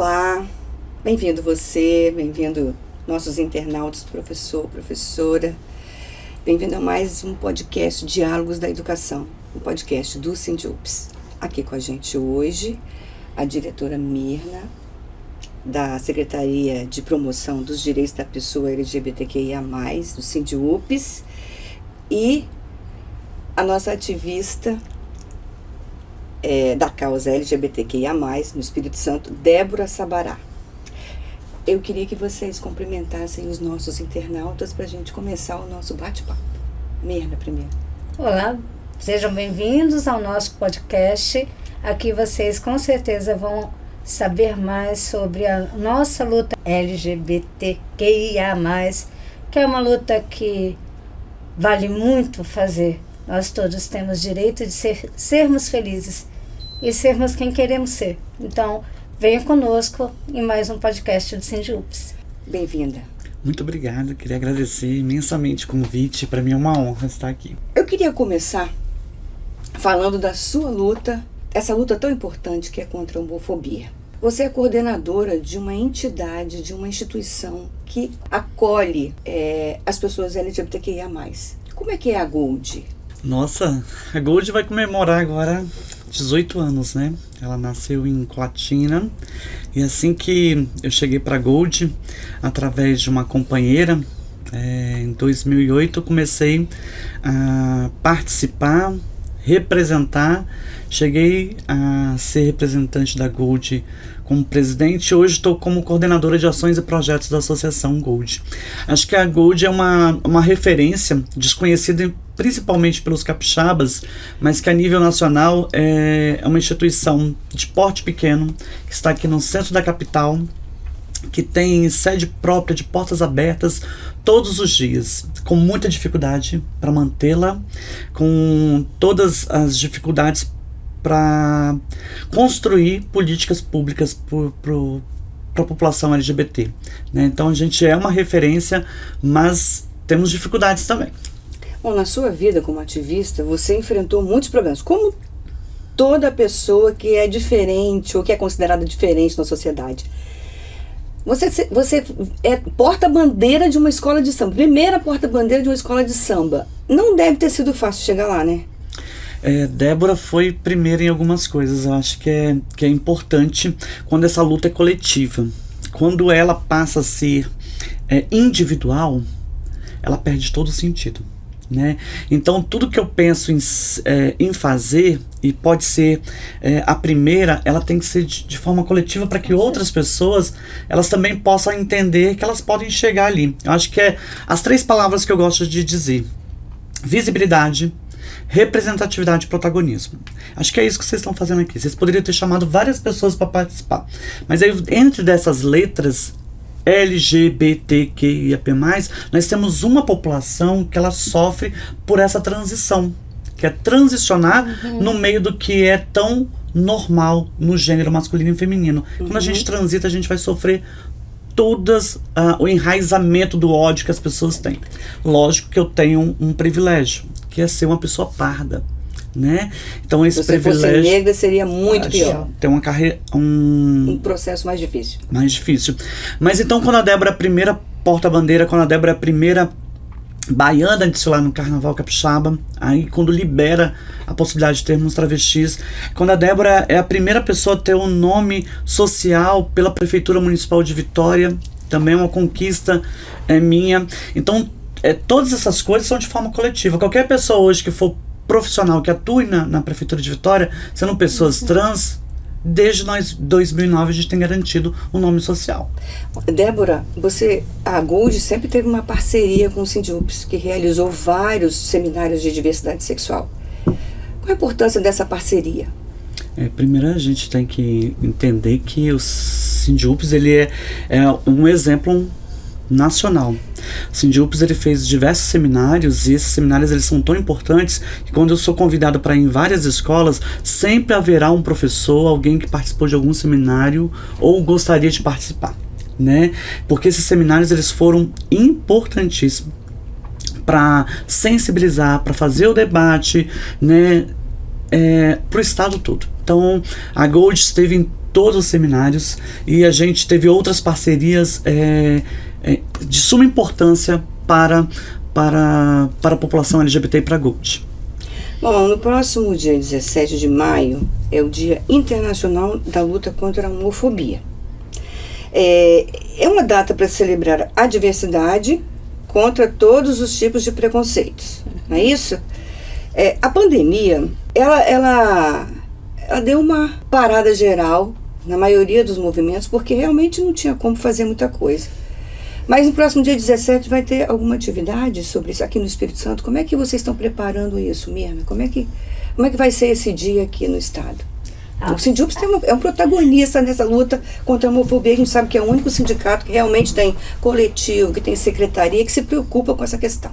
Olá, bem-vindo você, bem-vindo nossos internautas, professor, professora. Bem-vindo a mais um podcast Diálogos da Educação, um podcast do Sindiups. Aqui com a gente hoje, a diretora Mirna, da Secretaria de Promoção dos Direitos da Pessoa LGBTQIA+, do Sindiups, e a nossa ativista da causa LGBTQIA+, no Espírito Santo, Débora Sabará. Eu queria que vocês cumprimentassem os nossos internautas para a gente começar o nosso bate-papo. Mirna, primeiro. Olá, sejam bem-vindos ao nosso podcast. Aqui vocês com certeza vão saber mais sobre a nossa luta LGBTQIA+, que é uma luta que vale muito fazer. Nós todos temos direito de sermos felizes e sermos quem queremos ser. Então, venha conosco em mais um podcast do Sindiups. Bem-vinda. Muito obrigado, queria agradecer imensamente o convite, para mim é uma honra estar aqui. Eu queria começar falando da sua luta, essa luta tão importante que é contra a homofobia. Você é coordenadora de uma entidade, de uma instituição que acolhe as pessoas LGBTQIA+. Como é que é a Gold? Nossa, a Gold vai comemorar agora 18 anos, né? Ela nasceu em Coatina e assim que eu cheguei para a Gold, através de uma companheira, em 2008 eu comecei a participar, representar, cheguei a ser representante da Gold como presidente e hoje estou como coordenadora de ações e projetos da Associação Gold. Acho que a Gold é uma referência desconhecida principalmente pelos capixabas, mas que a nível nacional é uma instituição de porte pequeno, que está aqui no centro da capital, que tem sede própria, de portas abertas todos os dias, com muita dificuldade para mantê-la, com todas as dificuldades para construir políticas públicas para a população LGBT, né? Então a gente é uma referência, mas temos dificuldades também. Bom, na sua vida como ativista, você enfrentou muitos problemas, como toda pessoa que é diferente ou que é considerada diferente na sociedade. Você é porta-bandeira de uma escola de samba, primeira porta-bandeira de uma escola de samba. Não deve ter sido fácil chegar lá, né? Débora foi primeira em algumas coisas. Eu acho que é importante quando essa luta é coletiva. Quando ela passa a ser individual, ela perde todo o sentido, né? Então tudo que eu penso em fazer, e pode ser a primeira, ela tem que ser de forma coletiva para que outras pessoas elas também possam entender que elas podem chegar ali. Eu acho que as 3 palavras que eu gosto de dizer: visibilidade, representatividade e protagonismo. Acho que é isso que vocês estão fazendo aqui. Vocês poderiam ter chamado várias pessoas para participar, mas aí entre dessas letras LGBTQIAP+, nós temos uma população que ela sofre por essa transição, que é transicionar no meio do que é tão normal no gênero masculino e feminino. Quando a gente transita, a gente vai sofrer o enraizamento do ódio que as pessoas têm. Lógico que eu tenho um privilégio, que é ser uma pessoa parda, né? Então esse privilégio, se fosse negra, seria muito pior. Tem uma carreira, um processo mais difícil. Mais difícil. Mas então quando a Débora é a primeira porta-bandeira, quando a Débora é a primeira baiana a desfilar no Carnaval Capixaba, aí quando libera a possibilidade de termos travestis, quando a Débora é a primeira pessoa a ter um nome social pela Prefeitura Municipal de Vitória, também é uma conquista minha. Então todas essas coisas são de forma coletiva. Qualquer pessoa hoje que for profissional, que atue na Prefeitura de Vitória, sendo pessoas trans, desde 2009 a gente tem garantido o nome social. Débora, a Gold sempre teve uma parceria com o Sindiups, que realizou vários seminários de diversidade sexual. Qual a importância dessa parceria? Primeiro a gente tem que entender que o Sindiups ele é um exemplo nacional. O Sindiups ele fez diversos seminários e esses seminários eles são tão importantes que quando eu sou convidado para ir em várias escolas, sempre haverá um professor, alguém que participou de algum seminário ou gostaria de participar, né? Porque esses seminários eles foram importantíssimos para sensibilizar, para fazer o debate, né, para o estado todo. Então, a Gold esteve em todos os seminários e a gente teve outras parcerias de suma importância para a população LGBT e para a Gold. Bom, no próximo dia 17 de maio é o Dia Internacional da Luta contra a Homofobia. É uma data para celebrar a diversidade contra todos os tipos de preconceitos, não é isso? A pandemia, ela deu uma parada geral na maioria dos movimentos, porque realmente não tinha como fazer muita coisa. Mas no próximo dia 17 vai ter alguma atividade sobre isso aqui no Espírito Santo. Como é que vocês estão preparando isso, Mirna? Como é que vai ser esse dia aqui no estado? O Sindiúps é um protagonista nessa luta contra a homofobia. A gente sabe que é o único sindicato que realmente tem coletivo, que tem secretaria, que se preocupa com essa questão.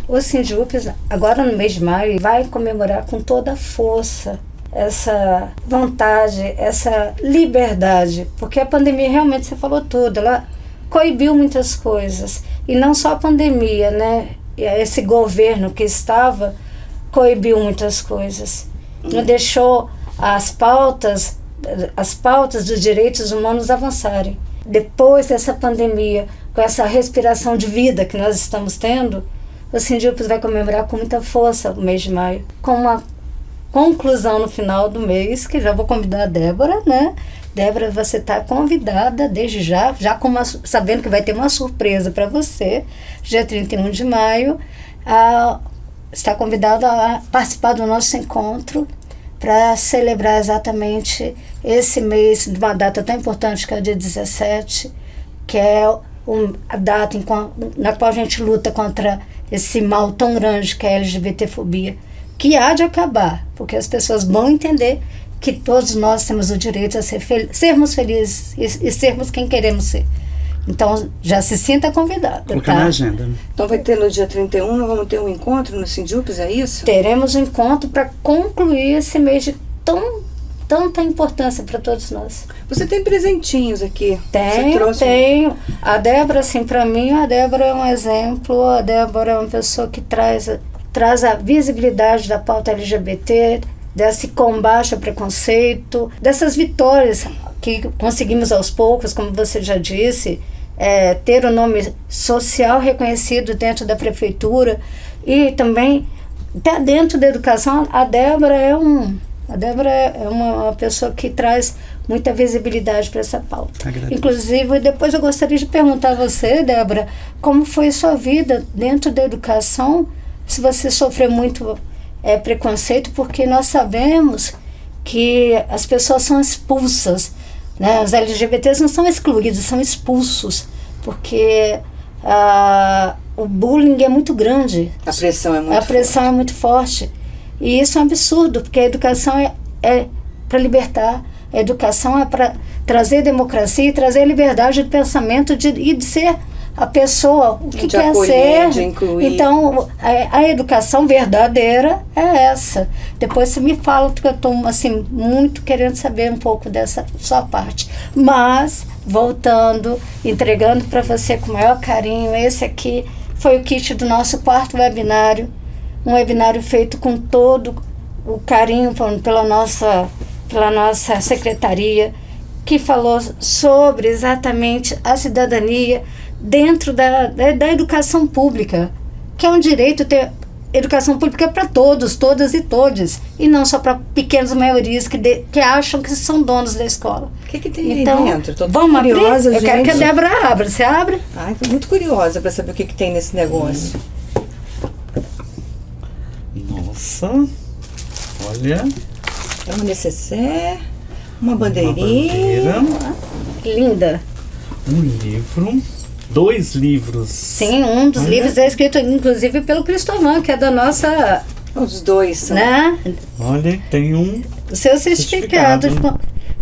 O Sindiúps, agora no mês de maio, vai comemorar com toda a força essa vontade, essa liberdade, porque a pandemia realmente, você falou tudo, ela coibiu muitas coisas, e não só a pandemia, né? Esse governo que estava coibiu muitas coisas, não deixou as pautas dos direitos humanos avançarem. Depois dessa pandemia, com essa respiração de vida que nós estamos tendo, o Sindiúps vai comemorar com muita força o mês de maio, com uma conclusão no final do mês, que já vou convidar a Débora, né? Débora, você está convidada desde já sabendo que vai ter uma surpresa para você, dia 31 de maio, está convidada a participar do nosso encontro para celebrar exatamente esse mês, de uma data tão importante que é o dia 17, que é a data na qual a gente luta contra esse mal tão grande que é a LGBTfobia, que há de acabar, porque as pessoas vão entender que todos nós temos o direito a sermos felizes e sermos quem queremos ser. Então, já se sinta convidada. Colocar na agenda. Então, vai ter no dia 31, nós vamos ter um encontro no Sindiúps, é isso? Teremos um encontro para concluir esse mês de tanta importância para todos nós. Você tem presentinhos aqui? Tenho. A Débora, assim, para mim, a Débora é um exemplo, a Débora é uma pessoa que traz a visibilidade da pauta LGBT, desse combate ao preconceito, dessas vitórias que conseguimos aos poucos, como você já disse, ter o nome social reconhecido dentro da prefeitura e também dentro da educação. A Débora é uma pessoa que traz muita visibilidade para essa pauta. Agradeço. Inclusive, depois eu gostaria de perguntar a você, Débora, como foi sua vida dentro da educação, se você sofreu muito preconceito, porque nós sabemos que as pessoas são expulsas, né? Os LGBTs não são excluídos, são expulsos, porque o bullying é muito grande. A pressão é muito forte. A pressão é muito forte. E isso é um absurdo, porque a educação é para libertar, a educação é para trazer democracia e trazer liberdade de pensamento e de ser a pessoa o que quer ser. De incluir. Então, a educação verdadeira é essa. Depois você me fala, porque eu estou assim, muito querendo saber um pouco dessa sua parte. Mas, voltando, entregando para você com o maior carinho, esse aqui foi o kit do nosso 4º webinário. Um webinário feito com todo o carinho pela nossa secretaria, que falou sobre exatamente a cidadania dentro da educação pública, que é um direito ter educação pública para todos, todas e todos, e não só para pequenas maiorias que acham que são donos da escola. O que tem então, aí dentro? Tô vamos curiosa, abrir? Eu quero que a Débora abra. Você abre? Estou muito curiosa para saber o que tem nesse negócio. Nossa, olha. É uma necessaire, uma bandeirinha. Linda. Um livro. 2 livros. Sim, um dos livros é escrito, inclusive, pelo Cristóvão, que é da nossa... Os dois são. Né? Olha, tem o seu certificado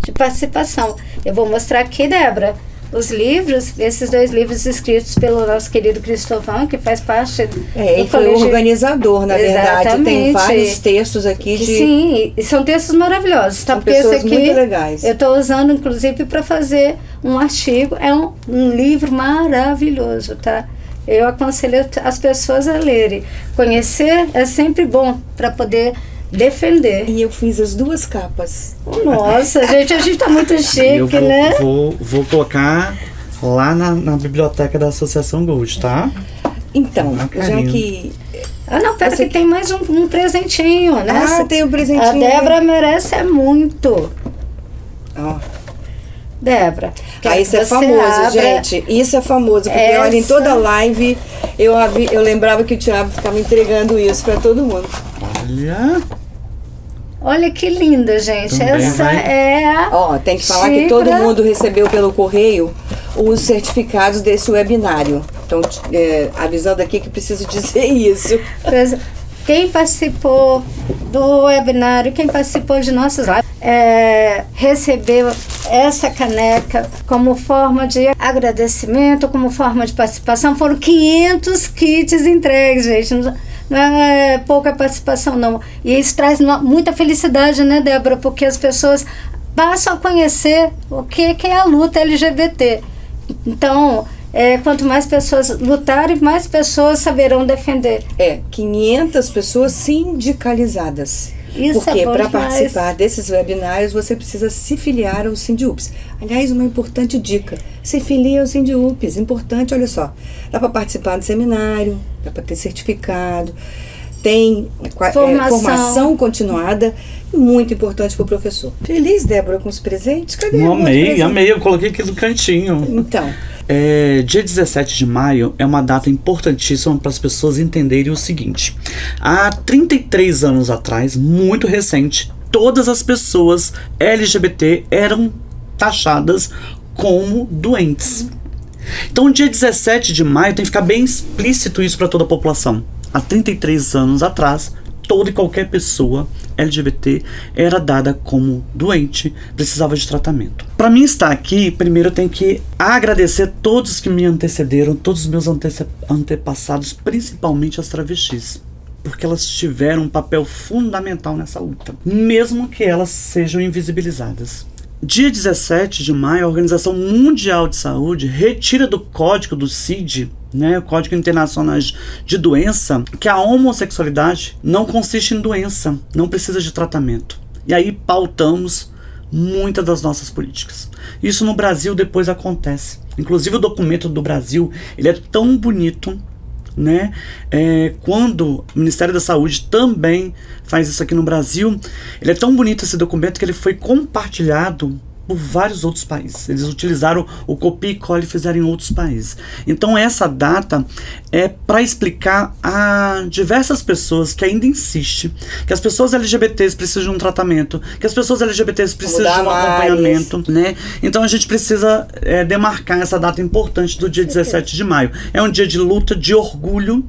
de participação. Eu vou mostrar aqui, Débora, os livros, esses 2 livros escritos pelo nosso querido Cristóvão, que faz parte do ele foi o organizador, na verdade. Tem vários textos aqui Sim, e são textos maravilhosos. Tá? São pessoas muito legais. Eu estou usando, inclusive, para fazer um artigo. É um livro maravilhoso, tá? Eu aconselho as pessoas a lerem. Conhecer é sempre bom para poder defender. E eu fiz as 2 capas. Nossa, gente, a gente tá muito chique, né? Vou colocar lá na biblioteca da Associação Gold, tá? Então, já que... não, pera que tem mais um presentinho, né? Tem um presentinho. A Débora merece muito. Ó. Débora. Isso é famoso, gente. Isso é famoso, porque olha, em toda live eu lembrava que o Thiago ficava entregando isso para todo mundo. Olha que linda, gente. Também essa é a tem que falar que todo mundo recebeu pelo correio os certificados desse webinário. Então, avisando aqui que preciso dizer isso. Quem participou do webinário, quem participou de nossas lives, recebeu essa caneca como forma de agradecimento, como forma de participação. Foram 500 kits entregues, gente. Não é pouca participação, não. E isso traz muita felicidade, né, Débora? Porque as pessoas passam a conhecer o que é a luta LGBT. Então, quanto mais pessoas lutarem, mais pessoas saberão defender. 500 pessoas sindicalizadas. Isso porque para demais. participar desses webinários você precisa se filiar ao SINDIUPS. Aliás, uma importante dica: se filie ao SINDIUPS. Importante, olha só, dá para participar do seminário, dá para ter certificado, tem formação continuada, muito importante para o professor. Feliz, Débora, com os presentes? Cadê? Amei, eu coloquei aqui no cantinho. Então, dia 17 de maio é uma data importantíssima para as pessoas entenderem o seguinte: há 33 anos atrás, muito recente, todas as pessoas LGBT eram taxadas como doentes. Então, dia 17 de maio tem que ficar bem explícito isso para toda a população. Há 33 anos atrás, toda e qualquer pessoa LGBT era dada como doente, precisava de tratamento. Para mim estar aqui, primeiro eu tenho que agradecer todos que me antecederam, todos os meus antepassados, principalmente as travestis, porque elas tiveram um papel fundamental nessa luta, mesmo que elas sejam invisibilizadas. Dia 17 de maio, a Organização Mundial de Saúde retira do código do CID, o Código Internacional de Doença, que a homossexualidade não consiste em doença, não precisa de tratamento. E aí pautamos muitas das nossas políticas. Isso no Brasil depois acontece. Inclusive o documento do Brasil, ele é tão bonito, quando o Ministério da Saúde também faz isso aqui no Brasil, ele é tão bonito esse documento que ele foi compartilhado por vários outros países. Eles utilizaram o copia e cola e fizeram em outros países. Então essa data é para explicar a diversas pessoas que ainda insistem que as pessoas LGBTs precisam de um tratamento, que as pessoas LGBTs precisam de um acompanhamento, Então a gente precisa demarcar essa data importante do dia 17 de maio. É um dia de luta, de orgulho,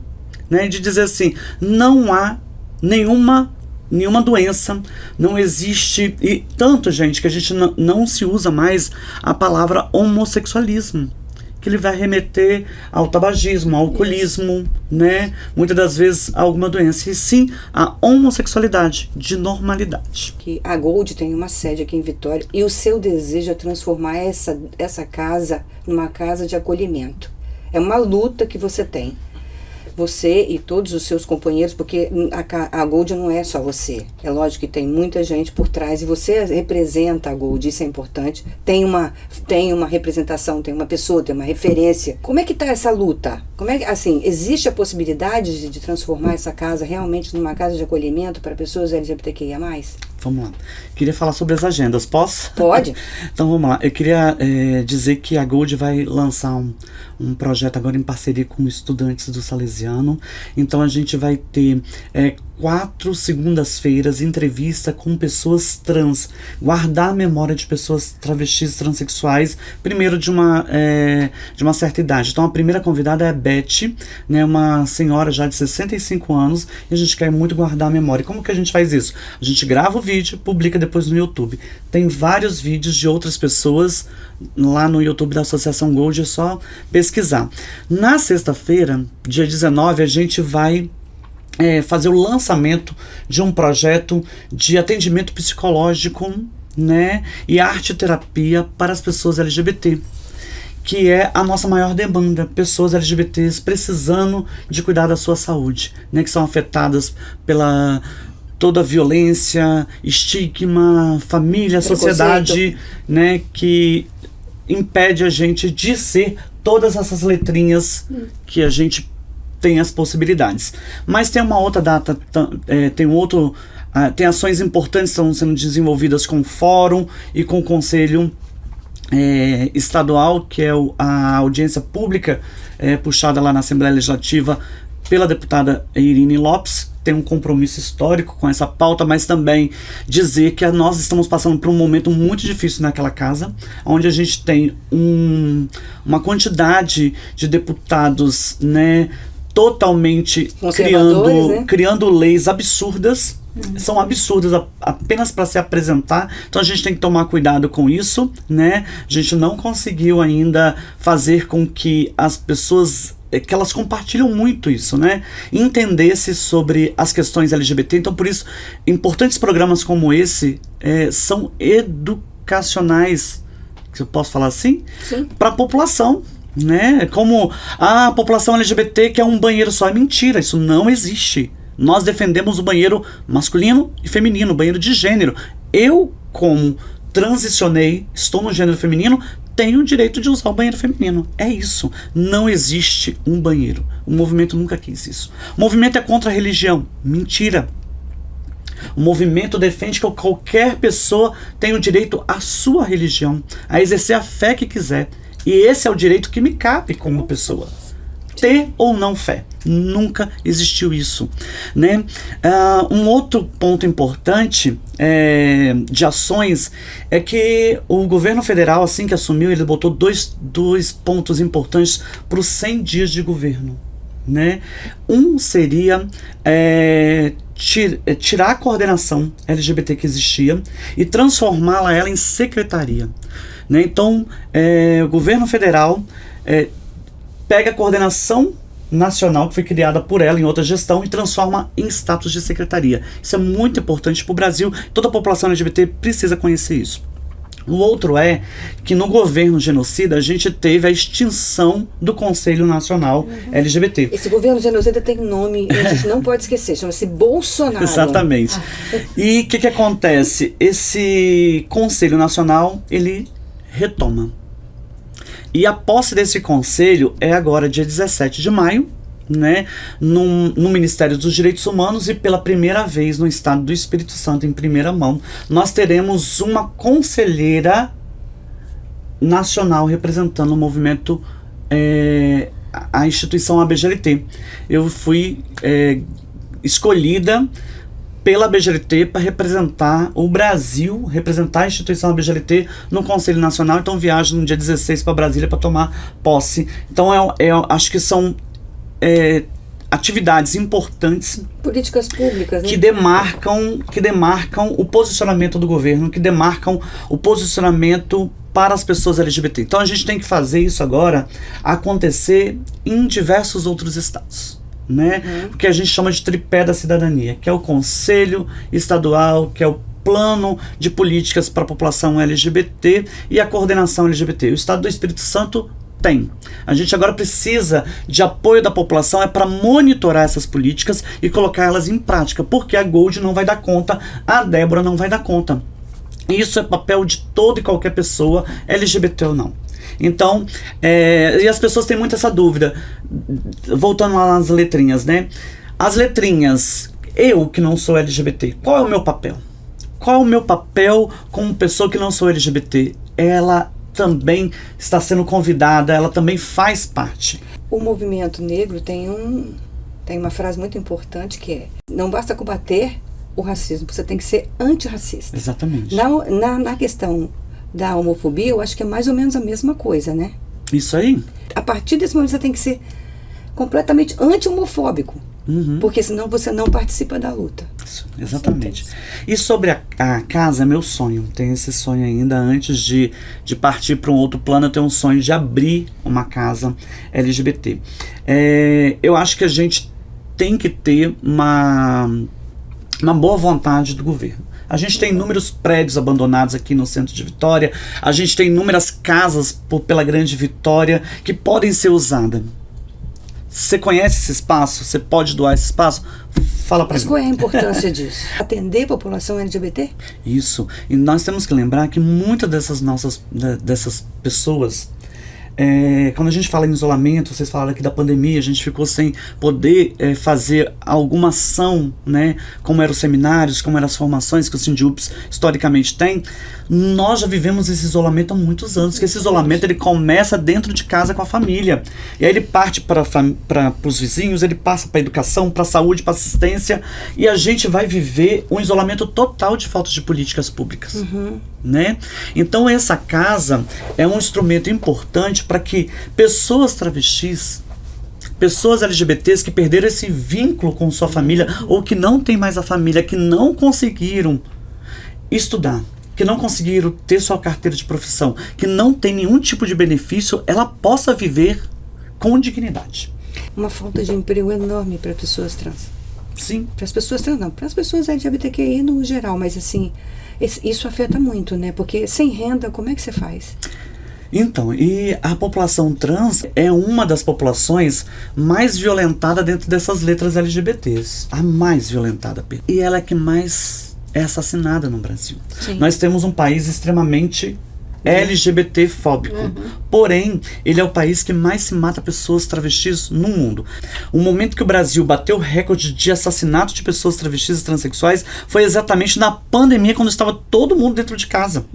de dizer assim, não há nenhuma doença, não existe, e tanto, gente, que a gente não se usa mais a palavra homossexualismo, que ele vai remeter ao tabagismo, ao alcoolismo, muitas das vezes a alguma doença, e sim a homossexualidade de normalidade. Que a Gold tem uma sede aqui em Vitória e o seu desejo é transformar essa casa numa casa de acolhimento. É uma luta que você tem. Você e todos os seus companheiros, porque a Gold não é só você. É lógico que tem muita gente por trás e você representa a Gold, isso é importante. Tem uma representação, tem uma pessoa, tem uma referência. Como é que está essa luta? Como é que, existe a possibilidade de transformar essa casa realmente numa casa de acolhimento para pessoas LGBTQIA+? Vamos lá. Queria falar sobre as agendas, posso? Pode. Então vamos lá. Eu queria dizer que a Gold vai lançar um projeto agora em parceria com estudantes do Salesiano. Então a gente vai ter 4 segundas-feiras entrevista com pessoas trans, guardar a memória de pessoas travestis, transexuais, primeiro de uma certa idade. Então a primeira convidada é a Beth, uma senhora já de 65 anos, e a gente quer muito guardar a memória. Como que a gente faz isso? A gente grava o vídeo, publica depois no YouTube. Tem vários vídeos de outras pessoas lá no YouTube da Associação Gold, é só pesquisar. Na sexta-feira, dia 19, a gente vai fazer o lançamento de um projeto de atendimento psicológico, e arte-terapia para as pessoas LGBT, que é a nossa maior demanda, pessoas LGBTs precisando de cuidar da sua saúde, que são afetadas pela toda a violência, estigma, família, sociedade, né, que impede a gente de ser todas essas letrinhas que a gente tem as possibilidades. Mas tem uma outra data, tem ações importantes que estão sendo desenvolvidas com o Fórum e com o Conselho Estadual, que é a audiência pública puxada lá na Assembleia Legislativa pela deputada Irine Lopes. Tem um compromisso histórico com essa pauta, mas também dizer que nós estamos passando por um momento muito difícil naquela casa, onde a gente tem uma quantidade de deputados, né, totalmente criando leis absurdas. São absurdas apenas para se apresentar, então a gente tem que tomar cuidado com isso, né? A gente não conseguiu ainda fazer com que as pessoas, que elas compartilham muito isso, né, entendesse sobre as questões LGBT. Então, por isso, importantes programas como esse são educacionais, se eu posso falar assim, para a população, né? Como a população LGBT quer um banheiro só. É mentira, isso não existe. Nós defendemos o banheiro masculino e feminino, banheiro de gênero. Eu, como transicionei, estou no gênero feminino, tenho o direito de usar o banheiro feminino. É isso. Não existe um banheiro. O movimento nunca quis isso. O movimento é contra a religião. Mentira. O movimento defende que qualquer pessoa tem o direito à sua religião, a exercer a fé que quiser. E esse é o direito que me cabe como pessoa. Ter ou não fé. Nunca existiu isso, né? Um outro ponto importante de ações é que o governo federal, assim que assumiu, ele botou dois pontos importantes para os 100 dias de governo, né? Um seria tirar a coordenação LGBT que existia e transformá-la em secretaria, né? Então, o governo federal pega a coordenação nacional que foi criada por ela em outra gestão e transforma em status de secretaria. Isso é muito importante para o Brasil. Toda a população LGBT precisa conhecer isso. O outro é que no governo genocida a gente teve a extinção do Conselho Nacional LGBT. Esse governo genocida tem um nome, a gente não pode esquecer, chama-se Bolsonaro. Exatamente. E o que acontece? Esse Conselho Nacional, ele retoma. E a posse desse conselho é agora dia 17 de maio, né, no Ministério dos Direitos Humanos, e pela primeira vez no estado do Espírito Santo, em primeira mão, nós teremos uma conselheira nacional representando o movimento, a instituição ABGLT. Eu fui escolhida pela ABGLT para representar o Brasil, representar a instituição ABGLT no Conselho Nacional. Então viajo no dia 16 para Brasília para tomar posse. Então acho que são atividades importantes, políticas públicas, né, que demarcam o posicionamento do governo, que demarcam o posicionamento para as pessoas LGBT. Então a gente tem que fazer isso agora acontecer em diversos outros estados, né? Porque a gente chama de tripé da cidadania, que é o Conselho Estadual, que é o Plano de Políticas para a População LGBT e a Coordenação LGBT. O Estado do Espírito Santo tem. A gente agora precisa de apoio da população para monitorar essas políticas e colocar elas em prática, porque a Gold não vai dar conta, a Débora não vai dar conta. Isso é papel de toda e qualquer pessoa, LGBT ou não. Então, e as pessoas têm muito essa dúvida, voltando lá nas letrinhas, né? As letrinhas, eu que não sou LGBT, qual é o meu papel? Qual é o meu papel como pessoa que não sou LGBT? Ela também está sendo convidada, ela também faz parte. O movimento negro tem uma frase muito importante que é: não basta combater o racismo, você tem que ser antirracista. Exatamente. Na questão da homofobia, eu acho que é mais ou menos a mesma coisa, né? Isso aí. A partir desse momento você tem que ser completamente anti-homofóbico, porque senão você não participa da luta. Isso, exatamente. E sobre a casa, é meu sonho. Tenho esse sonho ainda. Antes de partir para um outro plano, eu tenho um sonho de abrir uma casa LGBT. Eu acho que a gente tem que ter uma boa vontade do governo. A gente tem inúmeros prédios abandonados aqui no centro de Vitória. A gente tem inúmeras casas pela Grande Vitória que podem ser usadas. Você conhece esse espaço? Você pode doar esse espaço? Fala pra mim. Mas qual é a importância disso? Atender a população LGBT? Isso. E nós temos que lembrar que muitas dessas pessoas, quando a gente fala em isolamento, vocês falaram aqui da pandemia, a gente ficou sem poder fazer alguma ação, né, como eram os seminários, como eram as formações que o SINDIUPS historicamente tem. Nós já vivemos esse isolamento há muitos anos, que esse isolamento ele começa dentro de casa com a família, e aí ele parte para os vizinhos, ele passa para a educação, para a saúde, para a assistência, e a gente vai viver um isolamento total de falta de políticas públicas. Né? Então essa casa é um instrumento importante para que pessoas travestis, pessoas LGBTs que perderam esse vínculo com sua família ou que não tem mais a família, que não conseguiram estudar, que não conseguiram ter sua carteira de profissão, que não tem nenhum tipo de benefício, ela possa viver com dignidade. Uma falta de emprego enorme para pessoas trans. Sim. Para as pessoas trans não, para as pessoas LGBTQI no geral, mas assim, isso afeta muito, né? Porque sem renda, como é que você faz? Então, e a população trans é uma das populações mais violentadas dentro dessas letras LGBTs. A mais violentada. E ela é que mais é assassinada no Brasil. Sim. Nós temos um país extremamente LGBT-fóbico. Porém, ele é o país que mais se mata pessoas travestis no mundo. O momento que o Brasil bateu o recorde de assassinato de pessoas travestis e transexuais foi exatamente na pandemia, quando estava todo mundo dentro de casa.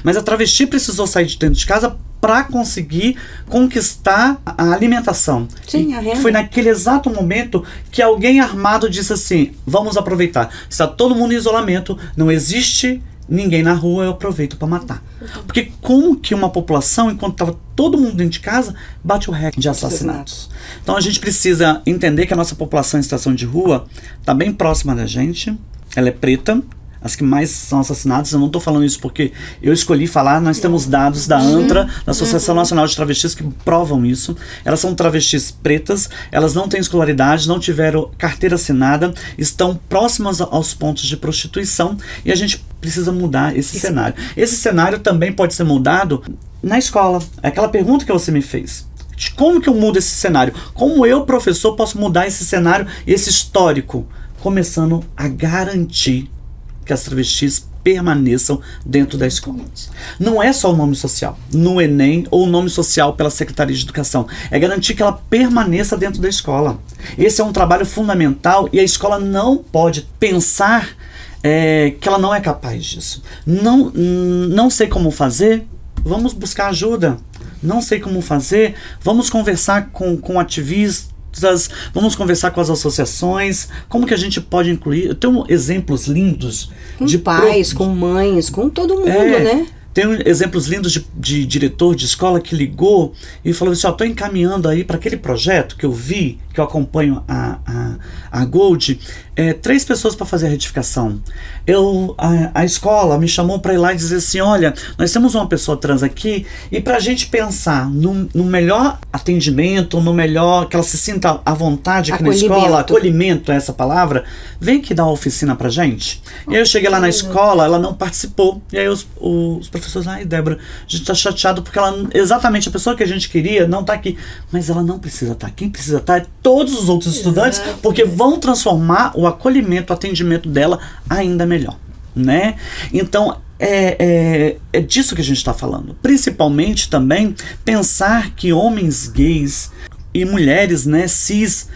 Mas a travesti precisou sair de dentro de casa para conseguir conquistar a alimentação. Sim, a renda. Foi naquele exato momento que alguém armado disse assim: vamos aproveitar. Está todo mundo em isolamento, não existe ninguém na rua, eu aproveito para matar. Porque como que uma população, enquanto estava todo mundo dentro de casa, bate o recorde de assassinatos? Então a gente precisa entender que a nossa população em situação de rua está bem próxima da gente, ela é preta, as que mais são assassinadas. Eu não estou falando isso porque eu escolhi falar, nós temos dados da ANTRA, da Associação Nacional de Travestis, que provam isso. Elas são travestis pretas, elas não têm escolaridade, não tiveram carteira assinada, estão próximas aos pontos de prostituição, e a gente precisa mudar esse cenário. Esse cenário também pode ser mudado na escola. É aquela pergunta que você me fez. Como que eu mudo esse cenário? Como eu, professor, posso mudar esse cenário, esse histórico? Começando a garantir que as travestis permaneçam dentro da escola. Não é só o nome social no Enem ou o nome social pela Secretaria de Educação. É garantir que ela permaneça dentro da escola. Esse é um trabalho fundamental e a escola não pode pensar que ela não é capaz disso. Não sei como fazer, vamos buscar ajuda. Não sei como fazer, vamos conversar com ativistas, vamos conversar com as associações, como que a gente pode incluir. Eu tenho exemplos lindos de pais, com mães, com todo mundo, né? Tem exemplos lindos de diretor de escola que ligou e falou assim: estou encaminhando aí para aquele projeto que eu vi, que eu acompanho a Gold, 3 pessoas para fazer a retificação. A escola me chamou para ir lá e dizer assim: olha, nós temos uma pessoa trans aqui, e para a gente pensar no melhor atendimento, no melhor, que ela se sinta à vontade aqui na escola, acolhimento é essa palavra, vem aqui dar uma oficina pra gente. E aí eu cheguei lá na escola, ela não participou, e aí os professores: ai, Débora, a gente tá chateado porque ela, exatamente a pessoa que a gente queria não tá aqui. Mas ela não precisa estar. Quem precisa estar é todos os outros estudantes, porque vão transformar o acolhimento, o atendimento dela ainda melhor, né? Então, é disso que a gente está falando. Principalmente também pensar que homens gays e mulheres, né, cis,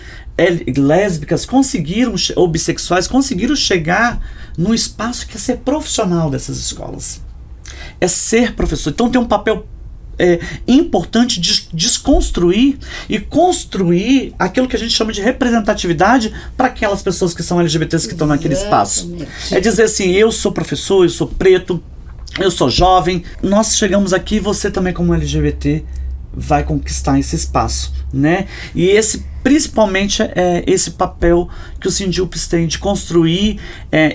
lésbicas conseguiram, ou bissexuais, conseguiram chegar num espaço que é ser profissional dessas escolas. É ser professor. Então tem um papel importante de desconstruir e construir aquilo que a gente chama de representatividade para aquelas pessoas que são LGBTs que estão naquele espaço. É dizer assim: eu sou professor, eu sou preto, eu sou jovem, nós chegamos aqui, você também como LGBT vai conquistar esse espaço, né? E principalmente esse papel que o SINDIUPS tem de construir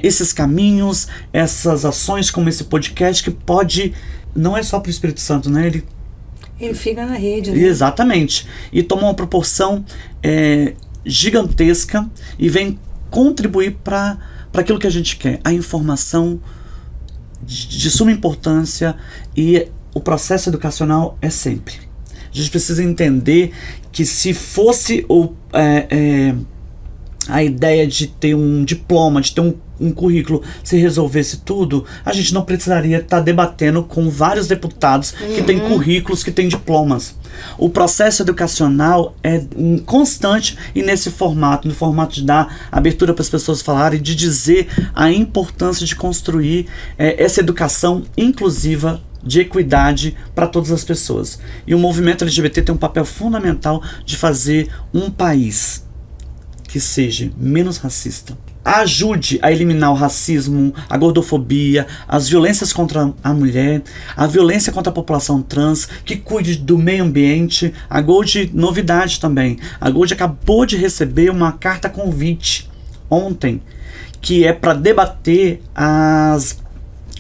esses caminhos, essas ações como esse podcast, que pode, não é só para o Espírito Santo, né? Ele fica na rede, né? Exatamente. E toma uma proporção gigantesca e vem contribuir para aquilo que a gente quer. A informação de suma importância, e o processo educacional é sempre. A gente precisa entender que se fosse a ideia de ter um diploma, de ter um currículo, se resolvesse tudo, a gente não precisaria estar debatendo com vários deputados que têm currículos, que têm diplomas. O processo educacional é constante e nesse formato, no formato de dar abertura para as pessoas falarem, de dizer a importância de construir essa educação inclusiva, de equidade para todas as pessoas. E o movimento LGBT tem um papel fundamental de fazer um país que seja menos racista. Ajude a eliminar o racismo, a gordofobia, as violências contra a mulher, a violência contra a população trans, que cuide do meio ambiente. A Gold, novidade também, a Gold acabou de receber uma carta convite ontem, que é para debater as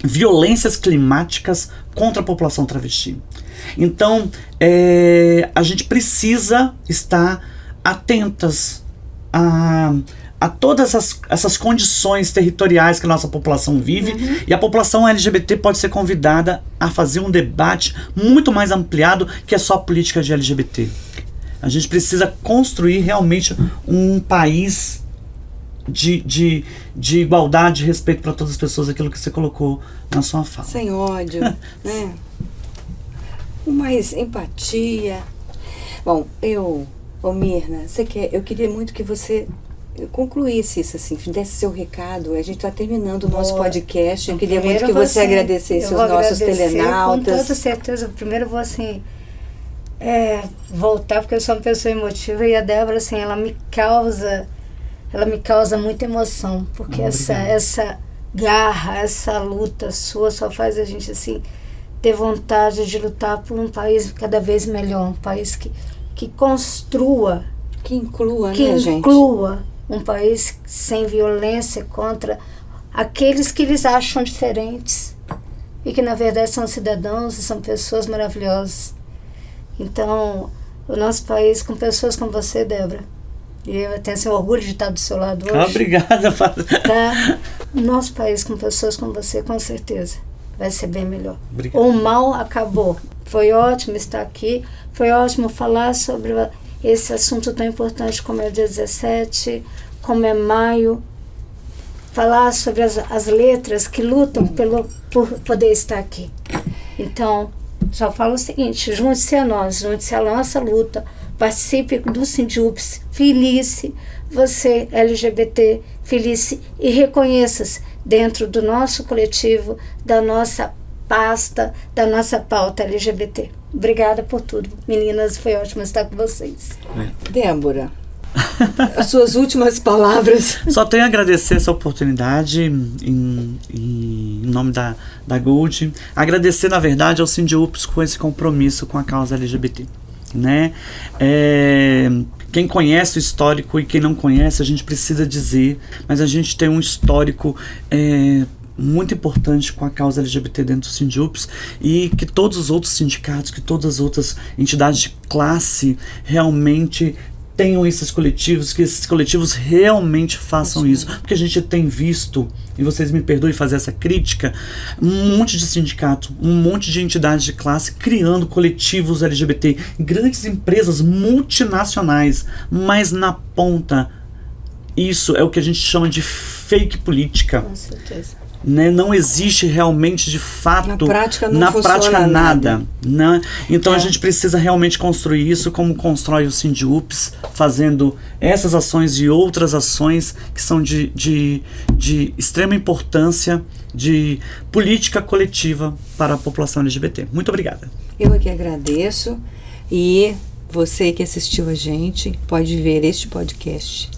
violências climáticas contra a população travesti. Então, a gente precisa estar atentas a todas essas condições territoriais que a nossa população vive, e a população LGBT pode ser convidada a fazer um debate muito mais ampliado que é só política de LGBT. A gente precisa construir realmente um país de igualdade e respeito para todas as pessoas, aquilo que você colocou na sua fala. Sem ódio, né? Mais empatia. Bom, Mirna, eu queria muito que você concluísse isso, assim, desse seu recado. A gente está terminando o nosso podcast. Eu queria muito que você agradecesse os nossos telenautas. Com toda certeza. Primeiro eu vou, assim, voltar, porque eu sou uma pessoa emotiva, e a Débora, assim, ela me causa muita emoção, porque essa garra, essa luta sua só faz a gente, assim, ter vontade de lutar por um país cada vez melhor, um país que construa, que inclua, um país sem violência contra aqueles que eles acham diferentes e que na verdade são cidadãos e são pessoas maravilhosas. Então, o nosso país com pessoas como você, Débora, e eu tenho esse orgulho de estar do seu lado hoje. Obrigada, tá? O nosso país com pessoas como você, com certeza, vai ser bem melhor. Obrigado. O mal acabou. Foi ótimo estar aqui, foi ótimo falar sobre esse assunto tão importante como é o dia 17, como é maio, falar sobre as letras que lutam por poder estar aqui. Então, só falo o seguinte: junte-se a nós, junte-se à nossa luta, participe do Sindiups, Felice, você LGBT, Felice, e reconheça-se dentro do nosso coletivo, da nossa pasta, da nossa pauta LGBT. Obrigada por tudo, meninas, foi ótimo estar com vocês. Débora, as suas últimas palavras. Só tenho a agradecer essa oportunidade em nome da Gold. Agradecer, na verdade, ao Sindiups com esse compromisso com a causa LGBT, né? Quem conhece o histórico e quem não conhece, a gente precisa dizer, mas a gente tem um histórico muito importante com a causa LGBT dentro do Sindiups, e que todos os outros sindicatos, que todas as outras entidades de classe realmente tenham esses coletivos, que esses coletivos realmente façam isso, porque a gente tem visto, e vocês me perdoem fazer essa crítica, um monte de sindicato, um monte de entidades de classe criando coletivos LGBT, grandes empresas multinacionais, mas na ponta, isso é o que a gente chama de fake política. Com certeza. Né? Não existe realmente, de fato, na prática nada. Né? Então a gente precisa realmente construir isso como constrói o Sindiups, fazendo essas ações e outras ações que são de extrema importância, de política coletiva para a população LGBT. Muito obrigada. Eu aqui agradeço, e você que assistiu a gente pode ver este podcast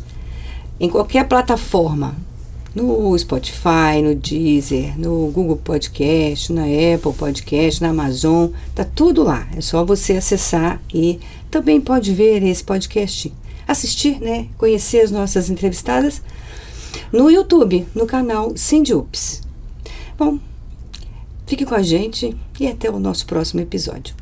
em qualquer plataforma, no Spotify, no Deezer, no Google Podcast, na Apple Podcast, na Amazon, tá tudo lá. É só você acessar, e também pode ver esse podcast, assistir, né? Conhecer as nossas entrevistadas no YouTube, no canal Sindiups. Bom, fique com a gente e até o nosso próximo episódio.